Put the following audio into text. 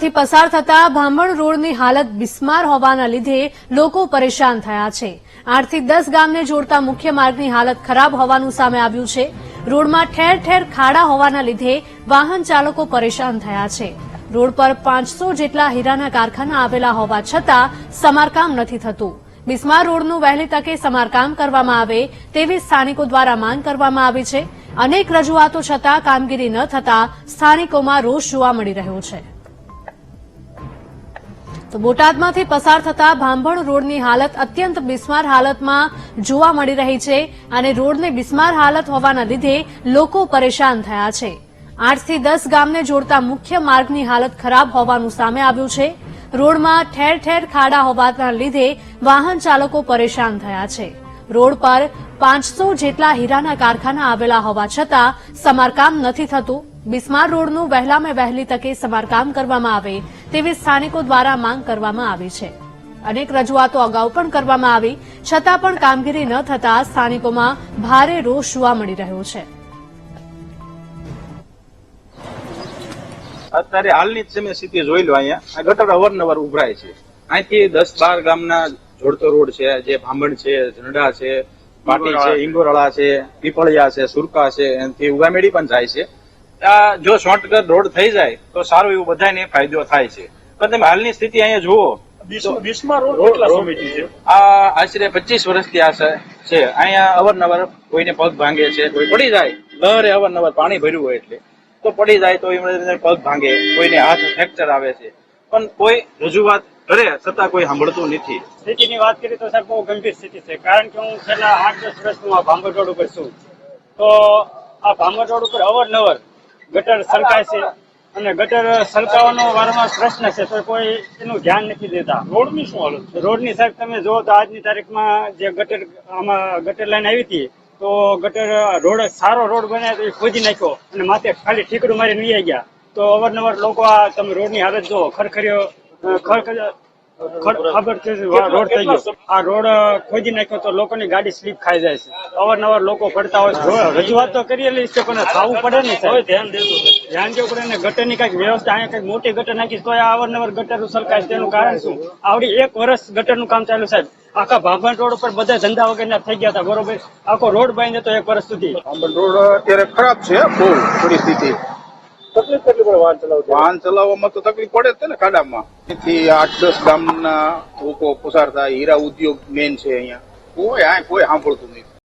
બોટાદમાંથી પસાર થતા ભાંભણ રોડની હાલત બિસ્માર હોવાના લીધે લોકો પરેશાન થયા છે। 8 થી 10 ગામને જોડતા મુખ્ય માર્ગની હાલત ખરાબ હોવાનું સામે આવ્યું છે। રોડમાં ઠેર ઠેર ખાડા હોવાના લીધે વાહન ચાલકો પરેશાન થયા છે। રોડ પર 500 જેટલા હીરાના કારખાના આવેલા હોવા છતાં સમારકામ નથી થતું। બિસ્માર રોડનું વહેલી તકે સમારકામ કરવામાં આવે તેવી સ્થાનિકો દ્વારા માંગ કરવામાં આવી છે। અનેક રજૂઆતો છતાં કામગીરી ન થતા સ્થાનિકોમાં રોષ જોવા મળી રહ્યો છે। તો બોટાદમાંથી પસાર થતા ભાંભણ રોડની હાલત અત્યંત બિસ્માર હાલતમાં જોવા મળી રહી છે અને રોડની બિસ્માર હાલત હોવાના લીધે લોકો પરેશાન થયા છે। 8 થી 10 ગામને જોડતા મુખ્ય માર્ગની હાલત ખરાબ હોવાનું સામે આવ્યું છે। રોડમાં ઠેર ઠેર ખાડા હોવાના લીધે વાહન ચાલકો પરેશાન થયા છે। રોડ પર 500 જેટલા હીરાના કારખાના આવેલા હોવા છતાં સમારકામ નથી થતું। બિસ્માર રોડનું વહેલામાં વહેલી તકે સમારકામ કરવામાં આવે તેવી સ્થાનિકો દ્વારા માંગ કરવામાં આવી છે। અનેક રજૂઆતો અગાઉ પણ કરવામાં આવી છતાં પણ કામગીરી ન થતા સ્થાનિકોમાં ભારે રોષ જોવા મળી રહ્યો છે। અત્યારે હાલની જ તમે સ્થિતિ જોઈ લો, અહીંયા ગટર અવારનવાર ઉભરાય છે। અહીંથી 10-12 ગામના જોડતો રોડ છે, જે ભાંભણ છે, ઝંડા છે, પાટી છે, ઇંગોરળા છે, પીપળિયા છે, સુરકા છે, એનાથી ઉગામેડી પણ જાય છે। આ જો શોર્ટકટ રોડ થઈ જાય તો સારું એવું બધાને ફાયદો થાય છે। પણ તમે હાલની સ્થિતિ અહીંયા જુઓ, બિસ્માર રોડ કેટલા સમયથી છે? આ આશરે 25 વર્ષથી આ છે। અહીંયા અવારનવાર કોઈને પગ ભાંગે છે, કોઈ પડી જાય, લહેરે અવારનવાર પાણી ભર્યું હોય એટલે તો પડી જાય તો એમને પગ ભાંગે, કોઈને હાથ ફ્રેક્ચર આવે છે, પણ કોઈ રજૂઆત કરે છતાં કોઈ સાંભળતું નથી। સ્થિતિની વાત કરીએ તો સાહેબ બહુ ગંભીર સ્થિતિ છે, કારણ કે હું છેલ્લા 8-10 વર્ષથી આ ભાંભણ રોડ ઉપર છું। તો આ ભાંભણ રોડ ઉપર અવારનવાર ગટર સલકાય છે અને ગટર સલકાવાનો વારંવાર પ્રશ્ન છે તો કોઈ એનું ધ્યાન નથી દેતા। રોડની શું હાલત છે? રોડની સાહેબ તમે જુઓ તો આજની તારીખમાં જે ગટર લાઈન આવી હતી તો ગટર રોડ સારો રોડ બને તો એ ખોદી નાખ્યો અને માથે ખાલી ઠીકડું મારીને લઈ ગયા। તો અવારનવાર લોકો આ તમે રોડની હાલત જુઓ, ખરખરીઓ ખબર છે રોડ થઈ ગયો, આ રોડ ખોદી નાખ્યો તો લોકોની ગાડી સ્લીપ ખાઈ જાય છે। અવારનવાર લોકો પડતા હોય છે। રજૂઆત તો કરેલી છે પણ થવું પડે ને સાહેબ, ધ્યાન દેવું પડે ને। ગટરની કઈક વ્યવસ્થા, અહીંયા કઈક મોટી ગટર નાખી તો અવારનવાર ગટર સલકાય, તેનું કારણ શું? આવડી 1 વર્ષ ગટરનું કામ ચાલ્યું સાહેબ। આખા ભાંભણ રોડ ઉપર બધા ધંધા વગરના થઈ ગયા હતા, બરોબર? આખો રોડ બંધ હતો 1 વર્ષ સુધી। ભાંભણ રોડ અત્યારે ખરાબ છે, બહુ પરિસ્થિતિ। તકલીફ કેટલી પડે વાહન ચલાવવામાં તો તકલીફ પડે જ ને ખાડામાં। એથી 8-10 ગામના લોકો પસાર થાય। હીરા ઉદ્યોગ મેન છે અહીંયા, કોઈ સાંભળતું નથી।